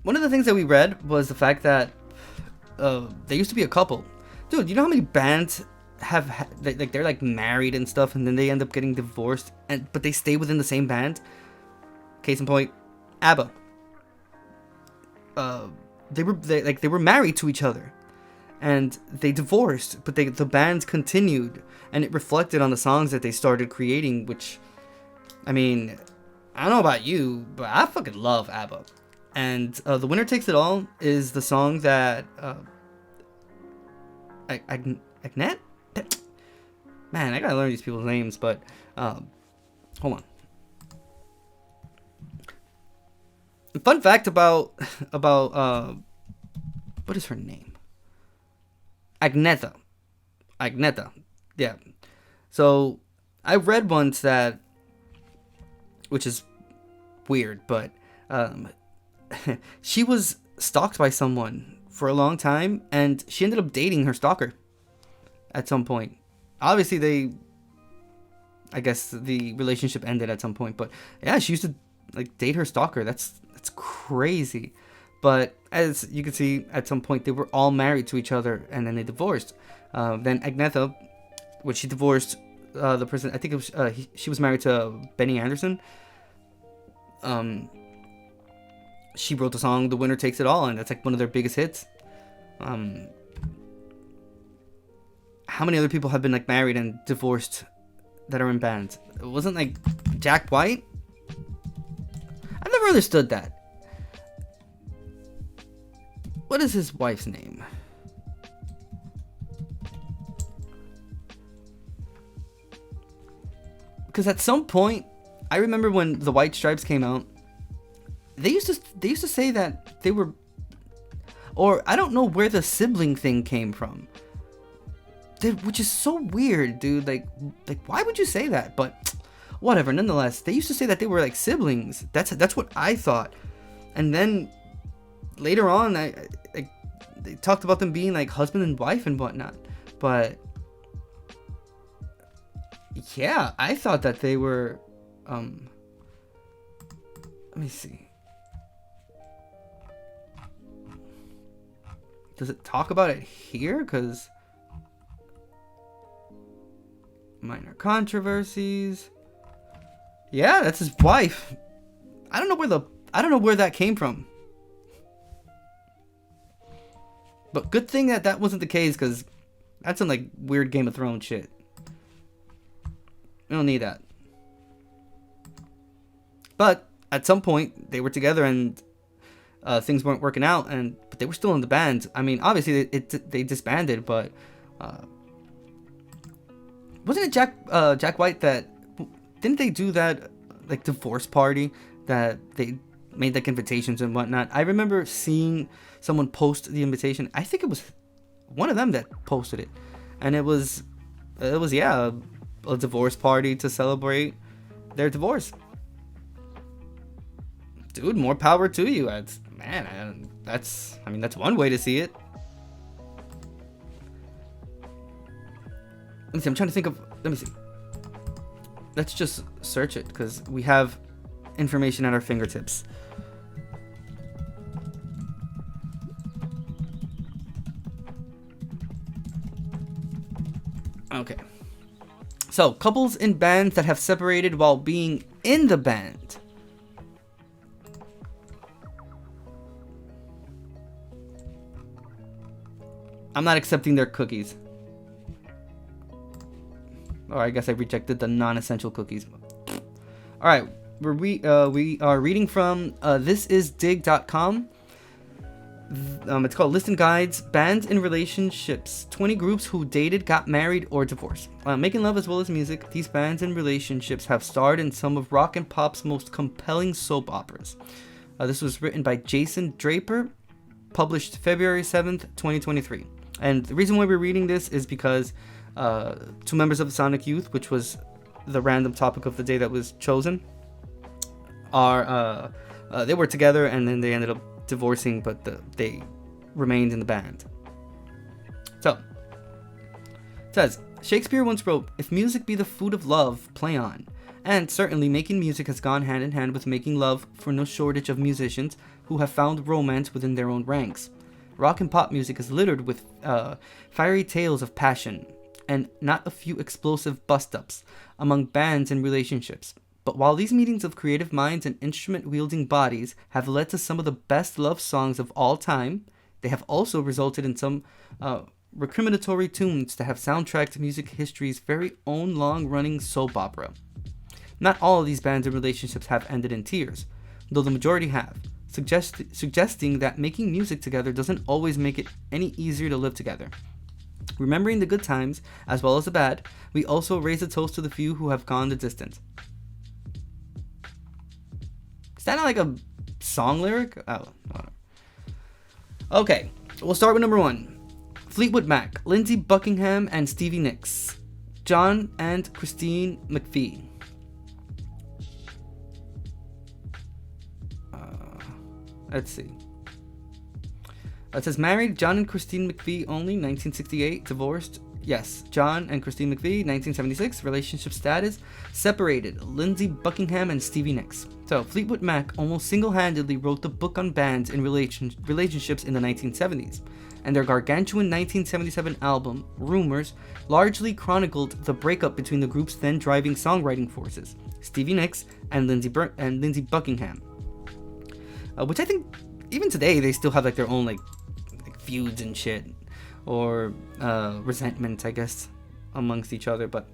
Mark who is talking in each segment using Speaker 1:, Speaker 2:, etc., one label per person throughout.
Speaker 1: one of the things that we read was the fact that they used to be a couple. Dude, you know how many bands like they're like married and stuff, and then they end up getting divorced, but they stay within the same band. Case in point, ABBA. They were married to each other, and they divorced, but the bands continued, and it reflected on the songs that they started creating. Which, I mean, I don't know about you, but I fucking love ABBA. And The Winner Takes It All is the song that Agnet? Man, I gotta learn these people's names, but hold on. Fun fact about what is her name? Agnetha. Yeah. So I read once that, which is weird, but she was stalked by someone for a long time, and she ended up dating her stalker at some point. Obviously, I guess the relationship ended at some point, but yeah, she used to like date her stalker. That's crazy. But as you can see, at some point they were all married to each other, and then they divorced. Then Agnetha, when she divorced the person, I think it was she was married to Benny Anderson. She wrote the song "The Winner Takes It All," and that's like one of their biggest hits. How many other people have been like married and divorced that are in bands? It wasn't like Jack White. I've never understood that. What is his wife's name? Because at some point, I remember when the White Stripes came out, they used to say that they were, or I don't know where the sibling thing came from. Which is so weird, dude. Like why would you say that? But whatever. Nonetheless, they used to say that they were like siblings. That's what I thought. And then later on, they talked about them being like husband and wife and whatnot. But yeah, I thought that they were. Let me see. Does it talk about it here? Because minor controversies. Yeah, that's his wife. I don't know where that came from. But good thing that wasn't the case, because that's some like weird Game of Thrones shit. We don't need that. But at some point they were together, and things weren't working out, but they were still in the band. I mean, obviously they disbanded, but wasn't it Jack White that didn't they do that like divorce party that they made like invitations and whatnot? I remember seeing someone post the invitation. I think it was one of them that posted it, and it was yeah, a divorce party to celebrate their divorce. Dude, more power to you. That's one way to see it. Let me see. I'm trying to think of. Let me see. Let's just search it, because we have information at our fingertips. Okay. So, couples in bands that have separated while being in the band. I'm not accepting their cookies. Or I guess I rejected the non-essential cookies. Alright, we are reading from thisisdig.com. It's called List and Guides, Bands in Relationships, 20 Groups Who Dated, Got Married, or Divorced. Making love as well as music, these bands and relationships have starred in some of rock and pop's most compelling soap operas. This was written by Jason Draper, published February 7th, 2023. And the reason why we're reading this is because two members of the Sonic Youth, which was the random topic of the day that was chosen, they were together, and then they ended up divorcing, but they remained in the band. So, it says, Shakespeare once wrote, "If music be the food of love, play on." And certainly making music has gone hand in hand with making love, for no shortage of musicians, who have found romance within their own ranks. Rock and pop music is littered with fiery tales of passion, and not a few explosive bust-ups among bands and relationships. But while these meetings of creative minds and instrument-wielding bodies have led to some of the best love songs of all time, they have also resulted in some recriminatory tunes that have soundtracked music history's very own long-running soap opera. Not all of these bands and relationships have ended in tears, though the majority have, suggesting that making music together doesn't always make it any easier to live together. Remembering the good times, as well as the bad, we also raise a toast to the few who have gone the distance. Is that not like a song lyric? Oh. Okay, we'll start with number 1. Fleetwood Mac, Lindsey Buckingham and Stevie Nicks. John and Christine McVie. Let's see. It says married, John and Christine McVie only, 1968. Divorced, yes, John and Christine McVie, 1976. Relationship status, separated, Lindsey Buckingham and Stevie Nicks. So, Fleetwood Mac almost single-handedly wrote the book on bands and relationships in the 1970s, and their gargantuan 1977 album, Rumors, largely chronicled the breakup between the group's then driving songwriting forces, Stevie Nicks and Lindsey Buckingham. Which I think, even today, they still have like their own like feuds and shit, or resentment, I guess, amongst each other. But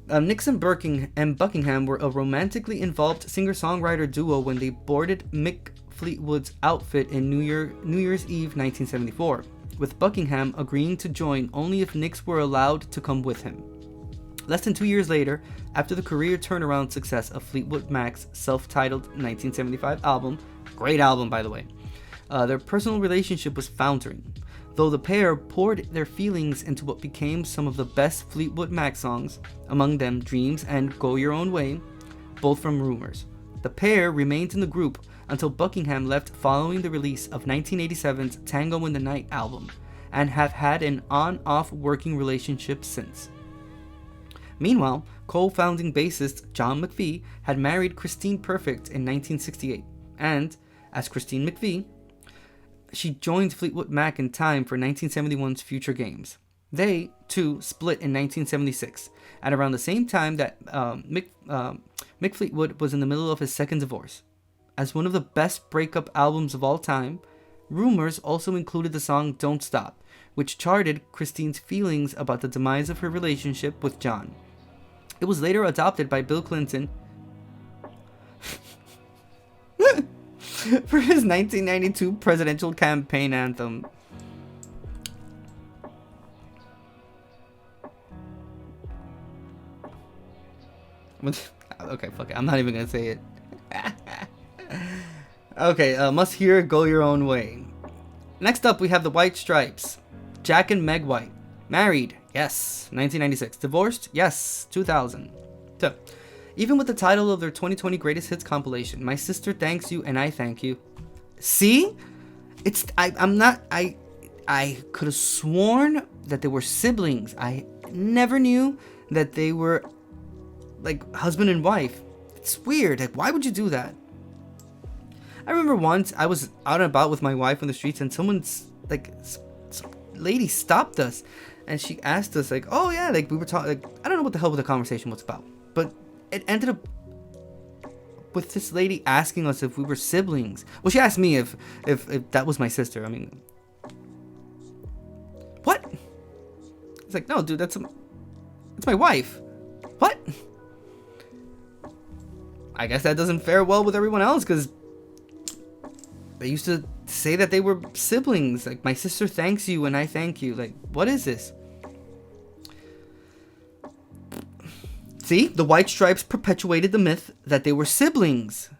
Speaker 1: Nicks and Buckingham were a romantically involved singer-songwriter duo when they boarded Mick Fleetwood's outfit in New Year's Eve 1974, with Buckingham agreeing to join only if Nicks were allowed to come with him. Less than 2 years later, after the career turnaround success of Fleetwood Mac's self-titled 1975 album, great album by the way, their personal relationship was foundering, though the pair poured their feelings into what became some of the best Fleetwood Mac songs, among them Dreams and Go Your Own Way, both from Rumors. The pair remained in the group until Buckingham left following the release of 1987's Tango in the Night album, and have had an on-off working relationship since. Meanwhile, co-founding bassist John McVie had married Christine Perfect in 1968, and, as Christine McVie, she joined Fleetwood Mac in time for 1971's Future Games. They, too, split in 1976, at around the same time that Mick Fleetwood was in the middle of his second divorce. As one of the best breakup albums of all time, Rumors also included the song Don't Stop, which charted Christine's feelings about the demise of her relationship with John. It was later adopted by Bill Clinton for his 1992 presidential campaign anthem. Okay, fuck it. I'm not even gonna say it. Okay, Must Hear, Go Your Own Way. Next up, we have the White Stripes. Jack and Meg White. Married, yes, 1996. Divorced, yes, 2000. So, even with the title of their 2020 Greatest Hits compilation, My Sister Thanks You and I Thank You. See? I could have sworn that they were siblings. I never knew that they were like husband and wife. It's weird. Like, why would you do that? I remember once I was out and about with my wife on the streets, and someone's like, some lady stopped us, and she asked us like, "Oh yeah," like we were talking. Like, I don't know what the hell the conversation was about, but it ended up with this lady asking us if we were siblings. Well, she asked me if that was my sister. I mean, what? It's like, no, dude, it's my wife. What? I guess that doesn't fare well with everyone else, because they used to say that they were siblings. Like, my sister thanks you and I thank you. Like, what is this? See, the White Stripes perpetuated the myth that they were siblings.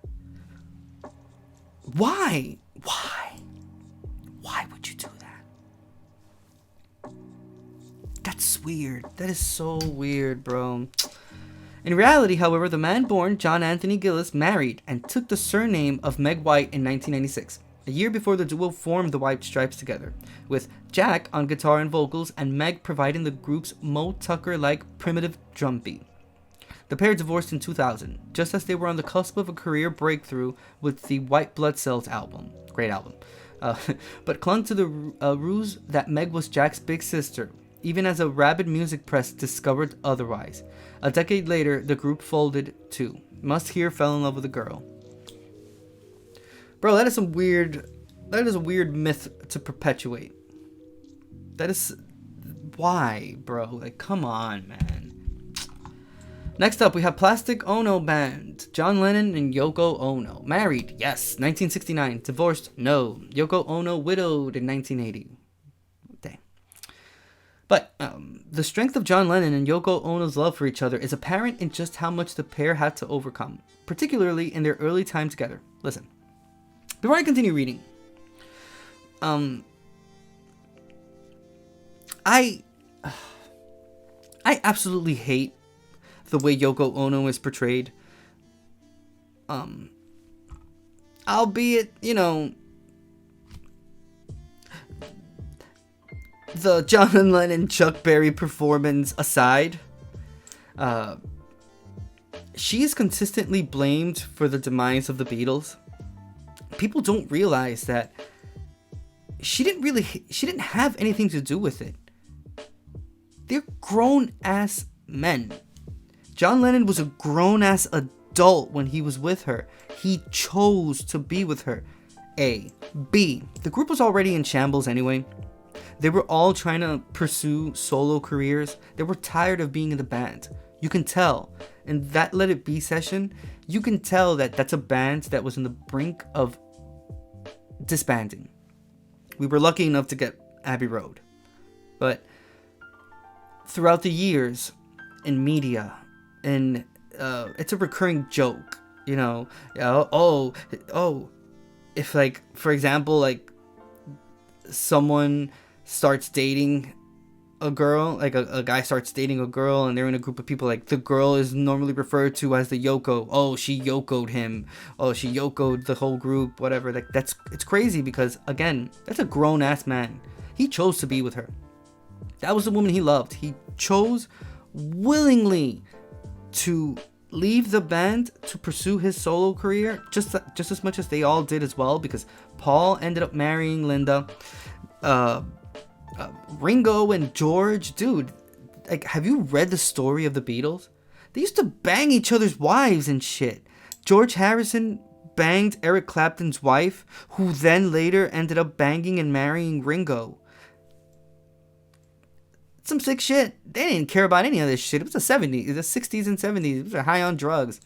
Speaker 1: Why? Why would you do that? That's weird. That is so weird, bro. In reality, however, the man born John Anthony Gillis married and took the surname of Meg White in 1996, a year before the duo formed the White Stripes together, with Jack on guitar and vocals and Meg providing the group's Mo Tucker-like primitive drum beat. The pair divorced in 2000, just as they were on the cusp of a career breakthrough with the White Blood Cells album. Great album. But clung to the ruse that Meg was Jack's big sister, even as a rabid music press discovered otherwise. A decade later, the group folded too. Must Hear fell in love with a girl. Bro, that is a weird myth to perpetuate. That is... Why, bro? Like, come on, man. Next up, we have Plastic Ono Band. John Lennon and Yoko Ono. Married, yes, 1969. Divorced, no. Yoko Ono widowed in 1980. Dang. But the strength of John Lennon and Yoko Ono's love for each other is apparent in just how much the pair had to overcome, particularly in their early time together. Listen, before I continue reading, I absolutely hate the way Yoko Ono is portrayed. Albeit, you know, the John Lennon Chuck Berry performance aside, she is consistently blamed for the demise of the Beatles. People don't realize that she didn't have anything to do with it. They're grown-ass men. John Lennon was a grown-ass adult when he was with her. He chose to be with her. A. B. The group was already in shambles anyway. They were all trying to pursue solo careers. They were tired of being in the band. You can tell. In that Let It Be session, you can tell that that's a band that was on the brink of disbanding. We were lucky enough to get Abbey Road. But throughout the years in media, and it's a recurring joke, you know, if, like, for example, like, someone starts dating a girl, like a guy starts dating a girl and they're in a group of people, like, the girl is normally referred to as the Yoko. Oh, she Yoko'd him. Oh, she Yoko'd the whole group, whatever. Like, it's crazy because, again, that's a grown-ass man. He chose to be with her. That was the woman he loved. He chose willingly to leave the band to pursue his solo career, just as much as they all did as well, because Paul ended up marrying Linda. Ringo and George, dude, like, have you read the story of the Beatles? They used to bang each other's wives and shit. George Harrison banged Eric Clapton's wife, who then later ended up banging and marrying Ringo. Some sick shit. They didn't care about any of this shit. It was the 70s, the 60s and 70s. It was high on drugs.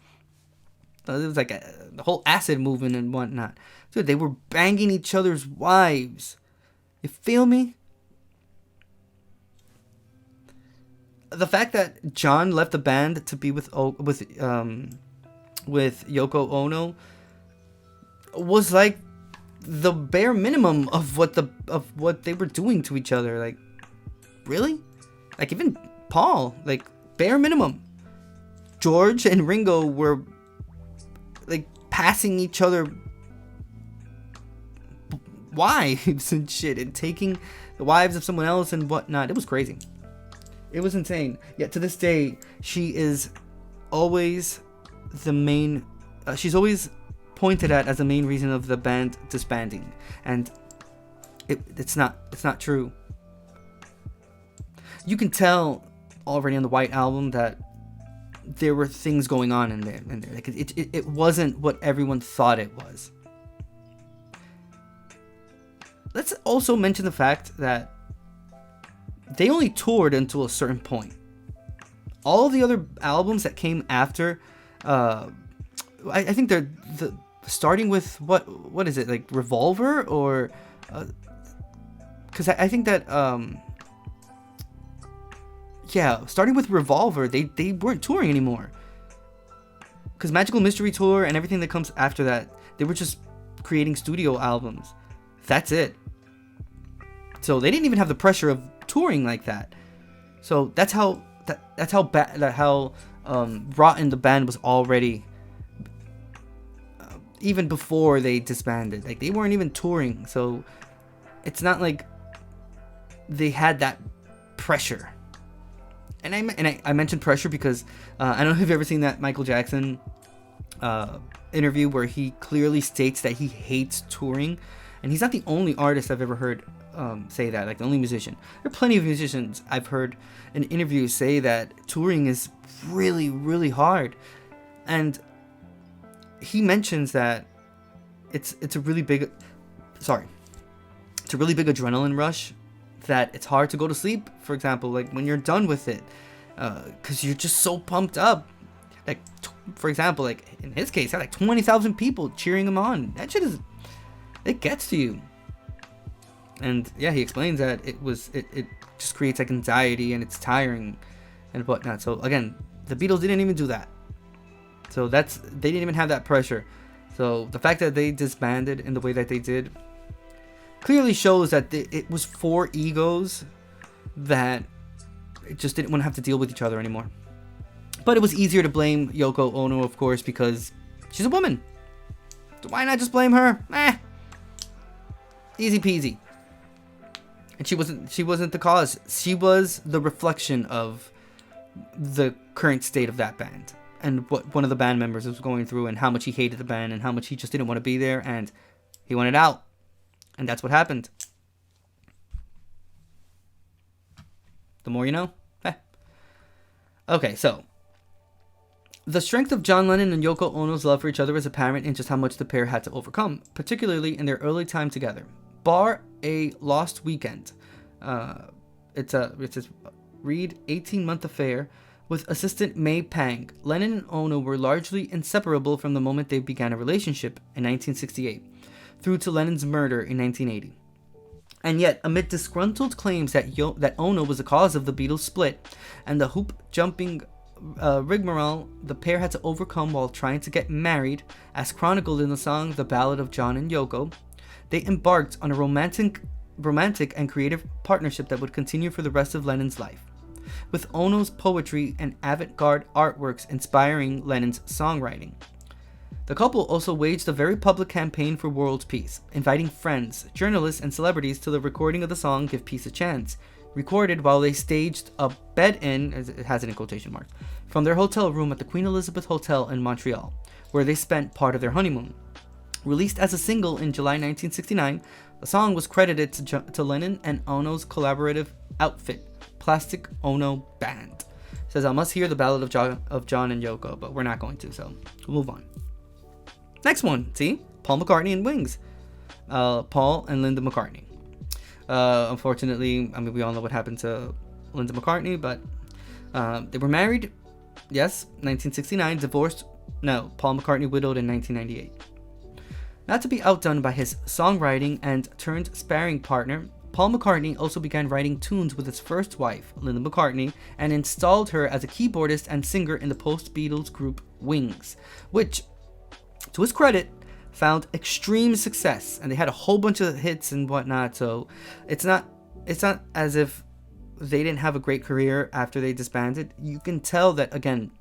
Speaker 1: It was like the whole acid movement and whatnot. Dude, they were banging each other's wives. You feel me? The fact that John left the band to be with Yoko Ono was like the bare minimum of what they were doing to each other. Like, really? Like, even Paul, like, bare minimum. George and Ringo were, like, passing each other wives and shit and taking the wives of someone else and whatnot. It was crazy. It was insane. Yet to this day, she is always the main... she's always pointed at as the main reason of the band disbanding. And it's not true. You can tell already on the White Album that there were things going on in there. Like, it wasn't what everyone thought it was. Let's also mention the fact that they only toured until a certain point. All the other albums that came after, I think they're starting with what is it, like Revolver, or because I think that starting with Revolver, they weren't touring anymore. Because Magical Mystery Tour and everything that comes after that, they were just creating studio albums. That's it. So they didn't even have the pressure of touring like that. So that's how rotten the band was already. Even before they disbanded, like, they weren't even touring. So it's not like they had that pressure. I mentioned pressure because I don't know if you've ever seen that Michael Jackson interview where he clearly states that he hates touring, and he's not the only artist I've ever heard say that, like the only musician. There are plenty of musicians I've heard in interviews say that touring is really, really hard, and he mentions that it's a really big adrenaline rush, that it's hard to go to sleep, for example, like when you're done with it, because you're just so pumped up. Like, for example, like in his case, had like 20,000 people cheering him on. That shit it gets to you. And yeah, he explains that it just creates like anxiety and it's tiring and whatnot. So again, the Beatles didn't even do that. So they didn't even have that pressure. So the fact that they disbanded in the way that they did clearly shows that it was 4 egos that just didn't want to have to deal with each other anymore. But it was easier to blame Yoko Ono, of course, because she's a woman. So why not just blame her? Easy peasy. And she wasn't the cause. She was the reflection of the current state of that band and what one of the band members was going through and how much he hated the band and how much he just didn't want to be there and he wanted out. And that's what happened. The more you know. Okay, so the strength of John Lennon and Yoko Ono's love for each other is apparent in just how much the pair had to overcome, particularly in their early time together. Bar a Lost Weekend, it's a Reed 18-month affair with assistant May Pang. Lennon and Ono were largely inseparable from the moment they began a relationship in 1968 through to Lennon's murder in 1980. And yet, amid disgruntled claims that Ono was the cause of the Beatles' split and the hoop-jumping rigmarole the pair had to overcome while trying to get married, as chronicled in the song The Ballad of John and Yoko, they embarked on a romantic and creative partnership that would continue for the rest of Lennon's life, with Ono's poetry and avant-garde artworks inspiring Lennon's songwriting. The couple also waged a very public campaign for world peace, inviting friends, journalists, and celebrities to the recording of the song Give Peace a Chance, recorded while they staged a bed-in, as it has it in quotation marks, from their hotel room at the Queen Elizabeth Hotel in Montreal, where they spent part of their honeymoon. Released as a single in July 1969, the song was credited to Lennon and Ono's collaborative outfit, Plastic Ono Band. It says, I must hear the ballad of John and Yoko, but we're not going to, so we'll move on. Next one, see? Paul McCartney and Wings. Paul and Linda McCartney. Unfortunately, I mean, we all know what happened to Linda McCartney, but they were married, yes, 1969, divorced, no, Paul McCartney widowed in 1998. Not to be outdone by his songwriting and turned sparring partner, Paul McCartney also began writing tunes with his first wife, Linda McCartney, and installed her as a keyboardist and singer in the post-Beatles group Wings, which, to his credit, found extreme success, and they had a whole bunch of hits and whatnot. So it's not as if they didn't have a great career after they disbanded. You can tell that, again,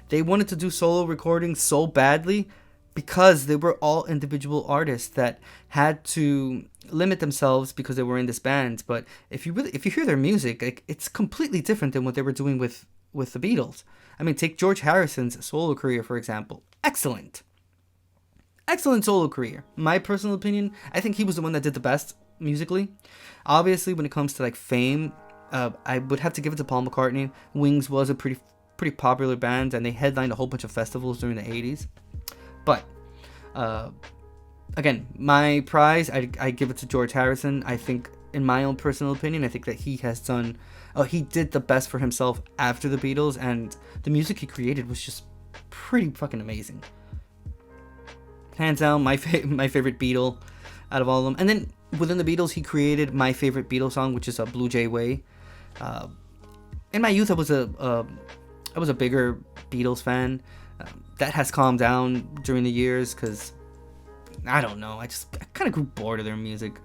Speaker 1: they wanted to do solo recordings so badly because they were all individual artists that had to limit themselves because they were in this band. But if you hear their music, like, it's completely different than what they were doing with the Beatles. I mean, take George Harrison's solo career, for example. Excellent solo career. My personal opinion, I think he was the one that did the best musically. Obviously, when it comes to like fame, I would have to give it to Paul McCartney. Wings was a pretty popular band, and they headlined a whole bunch of festivals during the 80s. But again, my prize, I give it to George Harrison. I think, in my own personal opinion, I think that he did the best for himself after the Beatles, and the music he created was just pretty fucking amazing. Hands down, my favorite Beatle out of all of them. And then within the Beatles, he created my favorite Beatles song, which is a Blue Jay Way. In my youth, I was a bigger Beatles fan. That has calmed down during the years because, I don't know, I kind of grew bored of their music.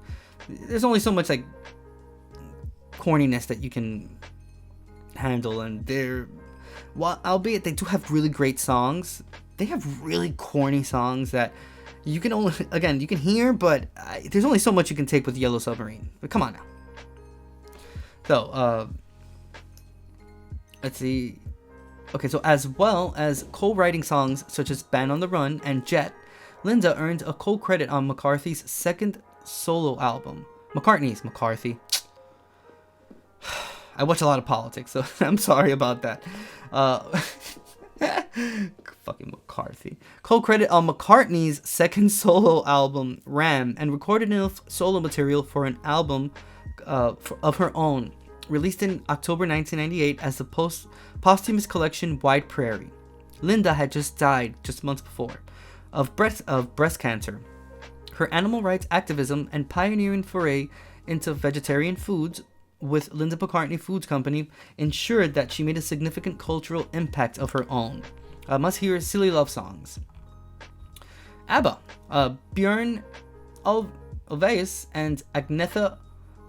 Speaker 1: There's only so much like corniness that you can handle, and albeit they do have really great songs, they have really corny songs that you can hear, but there's only so much you can take with Yellow Submarine. But come on now. So, let's see. Okay, so as well as co-writing songs such as Band on the Run and Jet, Linda earned a co-credit on McCarthy's second solo album. McCarthy. I watch a lot of politics, so I'm sorry about that. Fucking McCarthy. Co-credit on McCartney's second solo album, Ram, and recorded enough solo material for an album of her own, released in October 1998 as the posthumous collection Wide Prairie. Linda had just died just months before of breast cancer. Her animal rights activism and pioneering foray into vegetarian foods with Linda McCartney Foods Company ensured that she made a significant cultural impact of her own. Must hear Silly Love Songs. ABBA. Björn Ulvaeus and Agnetha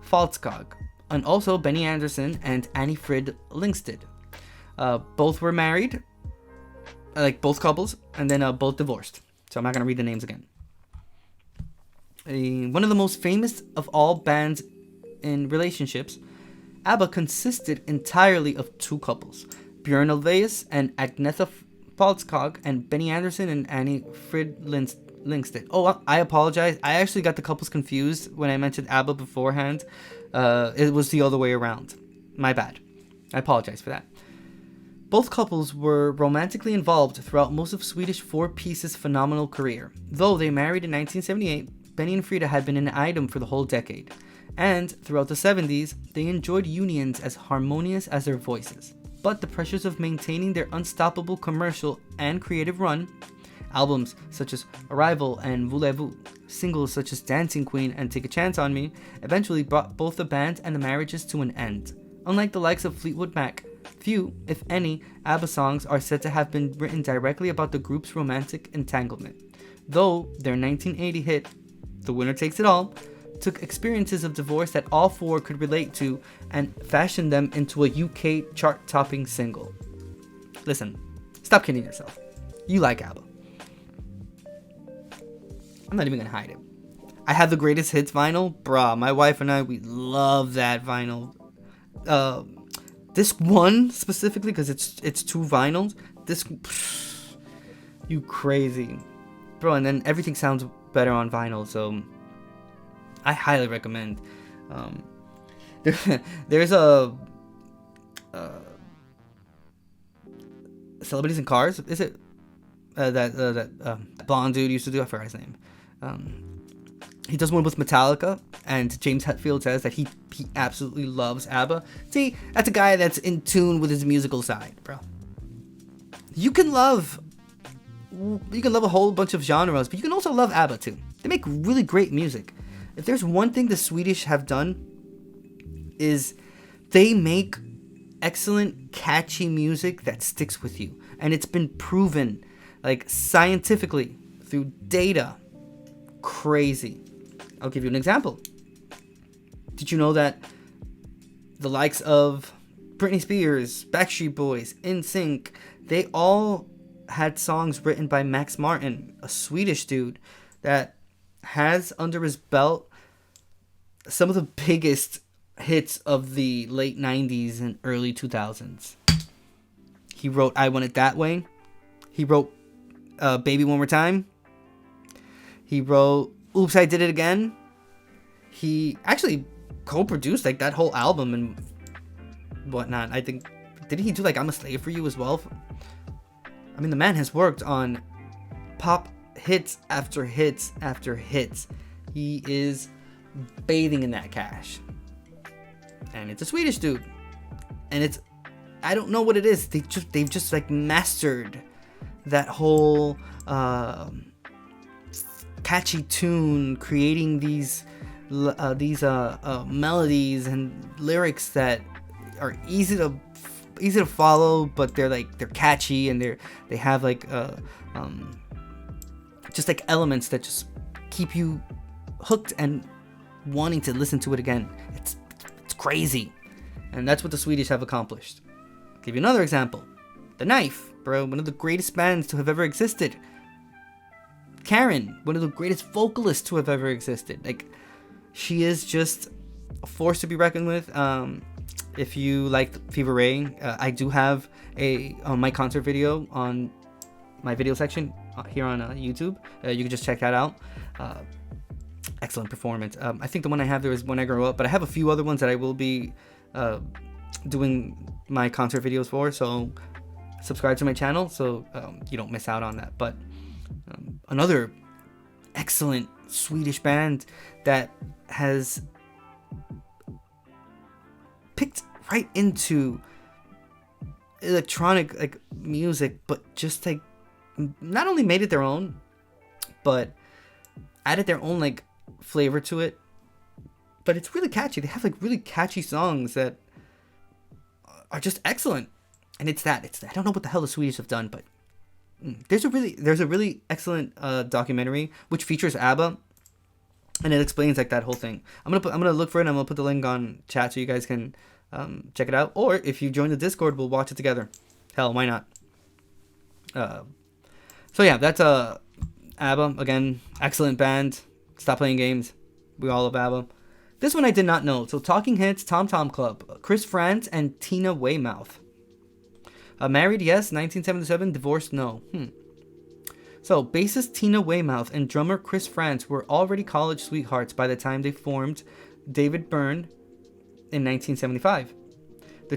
Speaker 1: Falskog, and also Benny Andersson and Annie Frid Lyngsted. Both were married, like both couples, and then both divorced. So I'm not going to read the names again. One of the most famous of all bands in relationships, ABBA consisted entirely of two couples, Björn Ulvaeus and Agnetha Falskog, and Benny Andersson and Annie Frid Lyngsted. Oh, I apologize. I actually got the couples confused when I mentioned ABBA beforehand. It was the other way around. My bad. I apologize for that. Both couples were romantically involved throughout most of Swedish Four Pieces' phenomenal career. Though they married in 1978, Benny and Frida had been an item for the whole decade. And throughout the 70s, they enjoyed unions as harmonious as their voices. But the pressures of maintaining their unstoppable commercial and creative run, albums such as Arrival and Voulez-Vous, singles such as Dancing Queen and Take a Chance on Me, eventually brought both the band and the marriages to an end. Unlike the likes of Fleetwood Mac, few, if any, ABBA songs are said to have been written directly about the group's romantic entanglement. Though their 1980 hit, The Winner Takes It All, took experiences of divorce that all four could relate to and fashioned them into a UK chart-topping single. Listen, stop kidding yourself. You like ABBA. I'm not even gonna hide it. I have the greatest hits vinyl. Bruh, my wife and I, we love that vinyl. This one specifically, because it's two vinyls. You crazy. Bro, and then everything sounds better on vinyl, so I highly recommend. There's a Celebrities in Cars. Is it that blonde dude used to do? I forgot his name. He does one with Metallica, and James Hetfield says that he absolutely loves ABBA. See, that's a guy that's in tune with his musical side, bro. You can love a whole bunch of genres, but you can also love ABBA too. They make really great music. If there's one thing the Swedish have done, is they make excellent, catchy music that sticks with you. And it's been proven, like, scientifically, through data. Crazy. I'll give you an example. Did you know that the likes of Britney Spears, Backstreet Boys, NSYNC, they all had songs written by Max Martin, a Swedish dude that has under his belt some of the biggest hits of the late 90s and early 2000s. He wrote I Want It That Way. He wrote Baby One More Time. He wrote Oops, I Did It Again. He actually co-produced like that whole album and whatnot. I think, did he do like I'm a Slave for You as well? I mean, the man has worked on pop hits after hits after hits. He is bathing in that cash. And it's a Swedish dude. And it's, I don't know what it is. They've just like mastered that whole catchy tune, creating these melodies and lyrics that are easy to follow, but they're catchy, and they have like just like elements that just keep you hooked and wanting to listen to it again. It's crazy, and that's what the Swedish have accomplished. I'll give you another example. The Knife, bro, one of the greatest bands to have ever existed. Karen, one of the greatest vocalists to have ever existed. Like, she is just a force to be reckoned with. if you liked Fever Ray, I do have my concert video on my video section here on YouTube. You can just check that out. Excellent performance. I think the one I have there is When I Grow Up, but I have a few other ones that I will be doing my concert videos for, so subscribe to my channel so you don't miss out on that. But another excellent Swedish band that has picked right into electronic like music, but just like not only made it their own, but added their own like flavor to it. But it's really catchy. They have like really catchy songs that are just excellent. And it's I don't know what the hell the Swedish have done, but there's a really excellent documentary which features ABBA, and it explains like that whole thing. I'm gonna look for it, and I'm gonna put the link on chat so you guys can check it out. Or if you join the Discord, we'll watch it together. Hell, why not? So yeah, that's ABBA again. Excellent band. Stop playing games. We all love ABBA. This one I did not know. So Talking Heads, Tom Tom Club, Chris Frantz and Tina Weymouth. Married, yes. 1977. Divorced, no. So bassist Tina Weymouth and drummer Chris Frantz were already college sweethearts by the time they formed David Byrne in 1975. The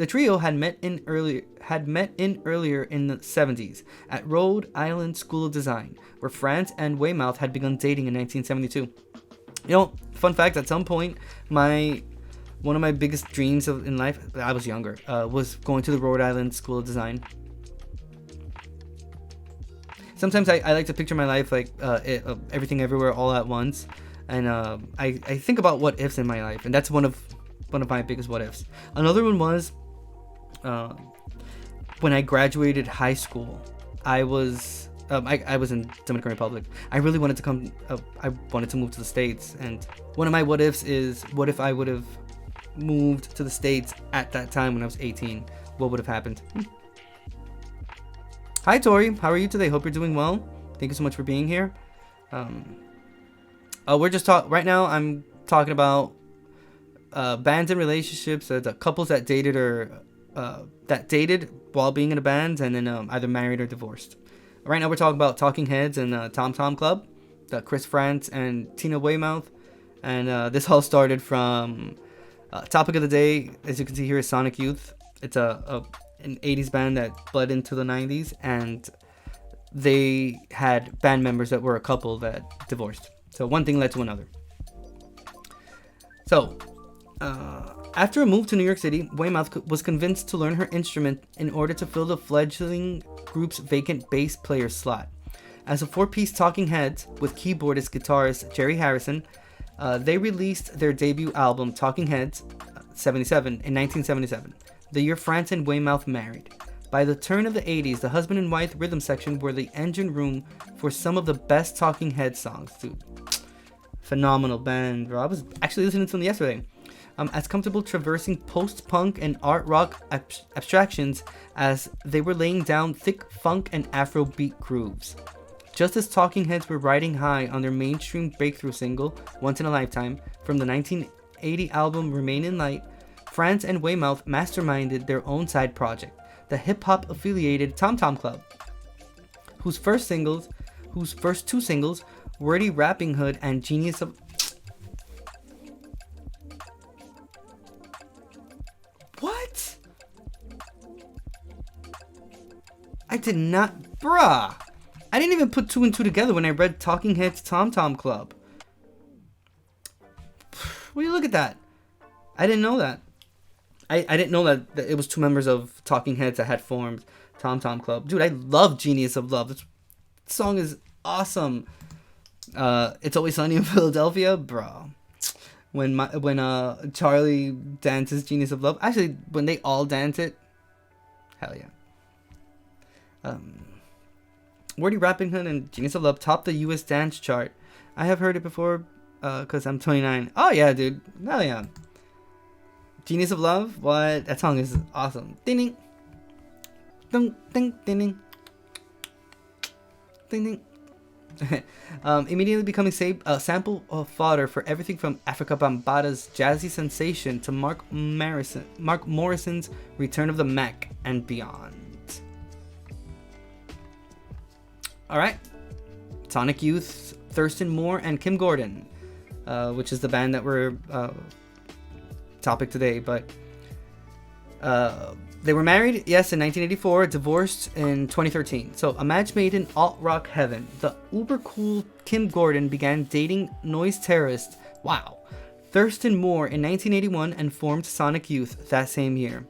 Speaker 1: trio had met in earlier in the 70s at Rhode Island School of Design, where Frantz and Weymouth had begun dating in 1972. You know, fun fact: at some point, one of my biggest dreams in life, I was younger, was going to the Rhode Island School of Design. Sometimes I like to picture my life like everything everywhere all at once, and I think about what ifs in my life, and that's one of my biggest what ifs. Another one was when I graduated high school. I was in Dominican Republic. I really wanted to come. I wanted to move to the States, and one of my what ifs is, what if I would have moved to the States at that time when I was 18? What would have happened? Hi Tori, how are you today? Hope you're doing well. Thank you so much for being here. We're just right now. I'm talking about bands and relationships, the couples that dated while being in a band, and then either married or divorced. Right now we're talking about Talking Heads and Tom Tom Club, the Chris Frantz and Tina Weymouth, and this all started from topic of the day. As you can see here is Sonic Youth. It's an 80s band that bled into the 90s, and they had band members that were a couple that divorced. So one thing led to another. So after a move to New York City, Weymouth was convinced to learn her instrument in order to fill the fledgling group's vacant bass player slot. As a four-piece Talking Heads with keyboardist guitarist Jerry Harrison, they released their debut album Talking Heads 77 in 1977, the year Frantz and Weymouth married. By the turn of the 80s, the husband and wife rhythm section were the engine room for some of the best Talking Heads songs. Dude, phenomenal band, bro. I was actually listening to them yesterday. As comfortable traversing post-punk and art rock abstractions as they were laying down thick funk and Afrobeat grooves. Just as Talking Heads were riding high on their mainstream breakthrough single, Once in a Lifetime, from the 1980 album Remain in Light, Frantz and Weymouth masterminded their own side project, the hip-hop affiliated Tom Tom Club, whose first two singles, Wordy Rapping Hood and Genius of... What? I did not... Bruh! I didn't even put two and two together when I read Talking Heads Tom Tom Club. Will you look at that? I didn't know that. I didn't know that it was two members of Talking Heads that had formed Tom Tom Club. Dude, I love Genius of Love. This song is awesome. It's Always Sunny in Philadelphia, bro. When Charlie dances Genius of Love. Actually, when they all dance it, hell yeah. Wordy Rapping Hood and Genius of Love topped the U.S. dance chart. I have heard it before, because I'm 29. Oh yeah, dude. Hell yeah. Genius of Love, what? That song is awesome. Ding ding ding ding ding ding. Immediately becoming sample fodder for everything from Africa Bambaata's jazzy sensation to Mark Morrison's Return of the Mac and beyond. Alright, Sonic Youth's Thurston Moore and Kim Gordon, which is the band that we're topic today, but they were married, yes, in 1984, divorced in 2013. So, a match made in alt-rock heaven. The uber-cool Kim Gordon began dating noise terrorist, wow, Thurston Moore in 1981 and formed Sonic Youth that same year.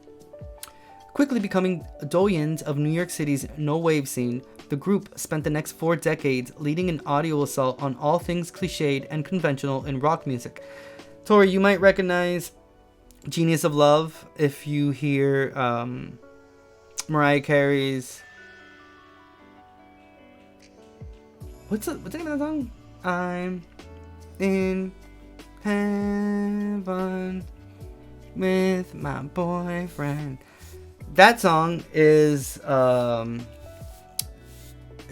Speaker 1: Quickly becoming doyens of New York City's no-wave scene, the group spent the next 4 decades leading an audio assault on all things cliched and conventional in rock music. Tori, you might recognize Genius of Love if you hear Mariah Carey's what's the name of that song? I'm in heaven with my boyfriend. That song is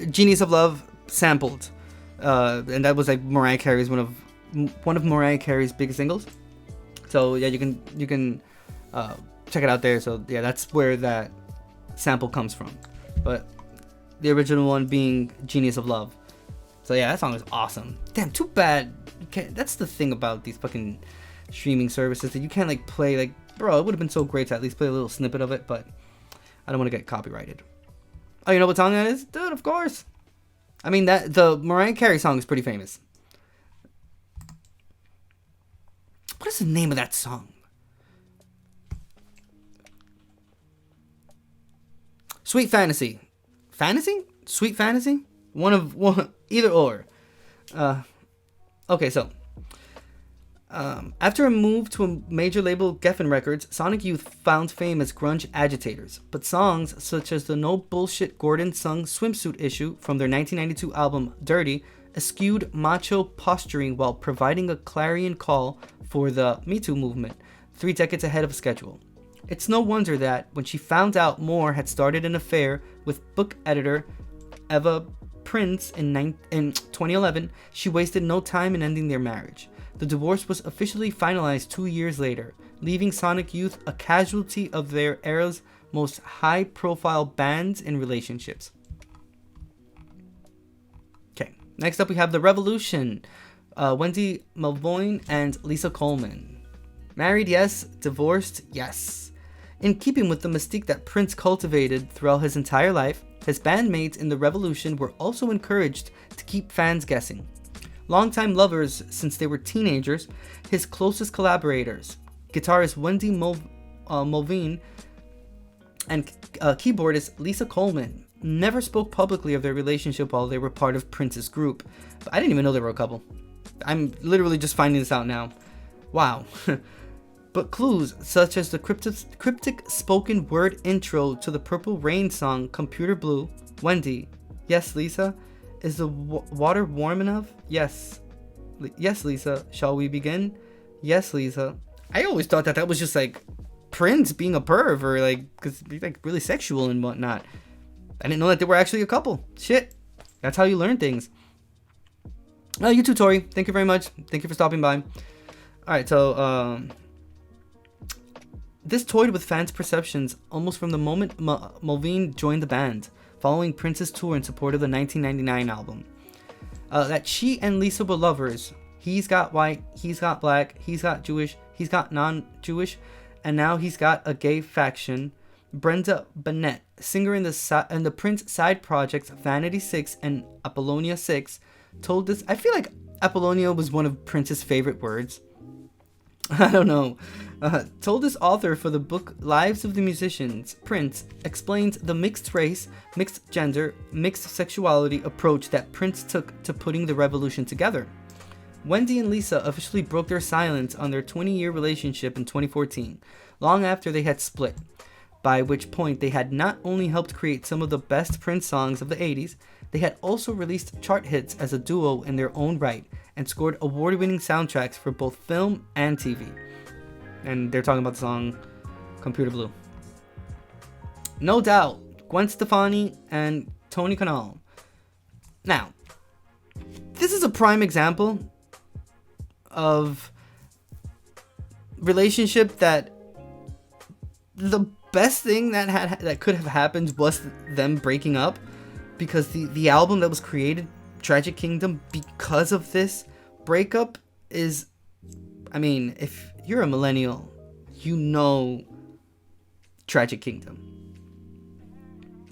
Speaker 1: Genius of Love sampled, and that was like Mariah Carey's one of Mariah Carey's biggest singles. So yeah, you can check it out there. So yeah, that's where that sample comes from. But the original one being Genius of Love. So yeah, that song is awesome. Damn, too bad. That's the thing about these fucking streaming services, that you can't like play like, bro, it would have been so great to at least play a little snippet of it, but I don't want to get copyrighted. Oh, you know what song that is? Dude, of course. I mean, the Mariah Carey song is pretty famous. What is the name of that song? Sweet Fantasy. Fantasy? Sweet Fantasy? One, either or. Okay, so after a move to a major label, Geffen Records, Sonic Youth found fame as grunge agitators. But songs such as the no bullshit Gordon sung Swimsuit issue from their 1992 album Dirty eschewed macho posturing while providing a clarion call for the Me Too movement, 3 decades ahead of schedule. It's no wonder that, when she found out Moore had started an affair with book editor Eva Prince in 2011, she wasted no time in ending their marriage. The divorce was officially finalized 2 years later, leaving Sonic Youth a casualty of their era's most high-profile bands and relationships. Okay, next up we have The Revolution, Wendy Melvoin and Lisa Coleman. Married, yes. Divorced, yes. In keeping with the mystique that Prince cultivated throughout his entire life, his bandmates in The Revolution were also encouraged to keep fans guessing. Longtime lovers since they were teenagers, his closest collaborators, guitarist Wendy Melvoin and keyboardist Lisa Coleman, never spoke publicly of their relationship while they were part of Prince's group. But I didn't even know they were a couple. I'm literally just finding this out now. Wow. But clues such as the cryptic spoken word intro to the Purple Rain song Computer Blue, Wendy, yes Lisa, is the water warm enough? Yes. Yes Lisa, shall we begin? Yes Lisa. I always thought that was just like Prince being a perv, or like, because he's like really sexual and whatnot. I didn't know that they were actually a couple. Shit. That's how you learn things. Oh, you too, Tori. Thank you very much. Thank you for stopping by. Alright, so, this toyed with fans' perceptions almost from the moment Melvoin joined the band, following Prince's tour in support of the 1999 album. That she and Lisa were lovers. He's got white, he's got black, he's got Jewish, he's got non-Jewish, and now he's got a gay faction. Brenda Bennett, singer in the Prince side projects Vanity 6 and Apollonia 6, told this. I feel like Apollonia was one of Prince's favorite words. I don't know. Told this author for the book Lives of the Musicians, Prince explains the mixed race, mixed gender, mixed sexuality approach that Prince took to putting the revolution together. Wendy and Lisa officially broke their silence on their 20-year relationship in 2014, long after they had split, by which point they had not only helped create some of the best Prince songs of the 80s, they had also released chart hits as a duo in their own right, and scored award-winning soundtracks for both film and TV. And they're talking about the song Computer Blue. No doubt, Gwen Stefani and Tony Kanal. Now, this is a prime example of relationship that the best thing that could have happened was them breaking up, because the album that was created, Tragic Kingdom, because of this breakup is, I mean, if you're a millennial, you know Tragic Kingdom.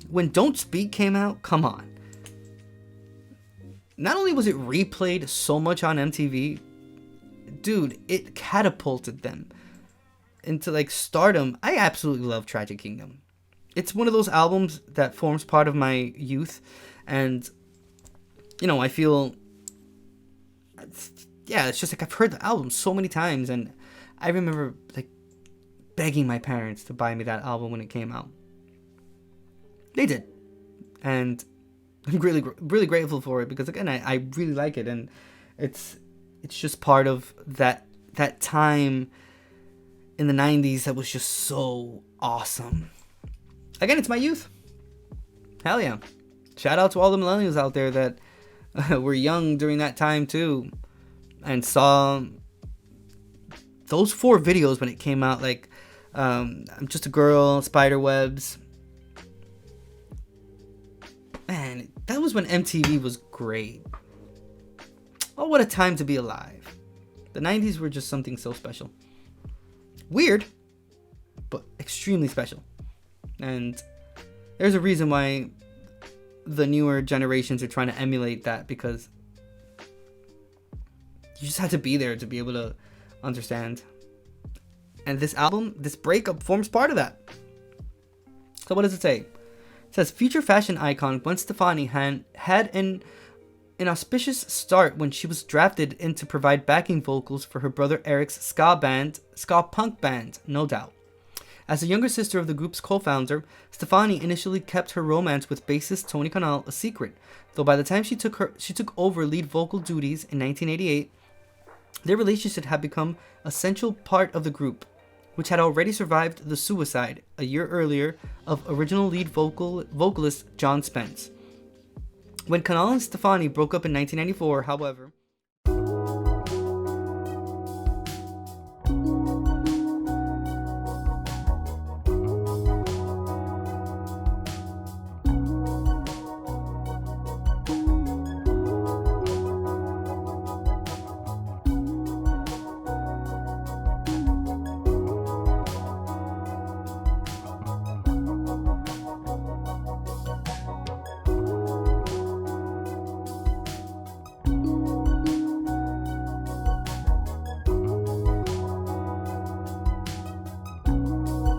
Speaker 1: When Don't Speak came out, come on. Not only was it replayed so much on MTV, dude, it catapulted them into like stardom. I absolutely love Tragic Kingdom. It's one of those albums that forms part of my youth, and you know, I feel, yeah, it's just like I've heard the album so many times, and I remember like begging my parents to buy me that album when it came out. They did, and I'm really grateful for it, because again, I really like it, and it's just part of that time in the 90s that was just so awesome. Again, it's my youth. Hell yeah. Shout out to all the millennials out there that were young during that time too, and saw those 4 videos when it came out, like I'm Just a Girl, Spiderwebs. Man, that was when MTV was great. Oh, what a time to be alive. The 90s were just something so special. Weird, but extremely special. And there's a reason why the newer generations are trying to emulate that, because you just had to be there to be able to understand. And this album, this breakup, forms part of that. So what does it say? It says, future fashion icon Gwen Stefani had an auspicious start when she was drafted in to provide backing vocals for her brother Eric's ska punk band, No Doubt. As the younger sister of the group's co-founder, Stefani initially kept her romance with bassist Tony Kanal a secret, though by the time she took over lead vocal duties in 1988, their relationship had become a central part of the group, which had already survived the suicide a year earlier of original lead vocalist John Spence. When Kanal and Stefani broke up in 1994, however,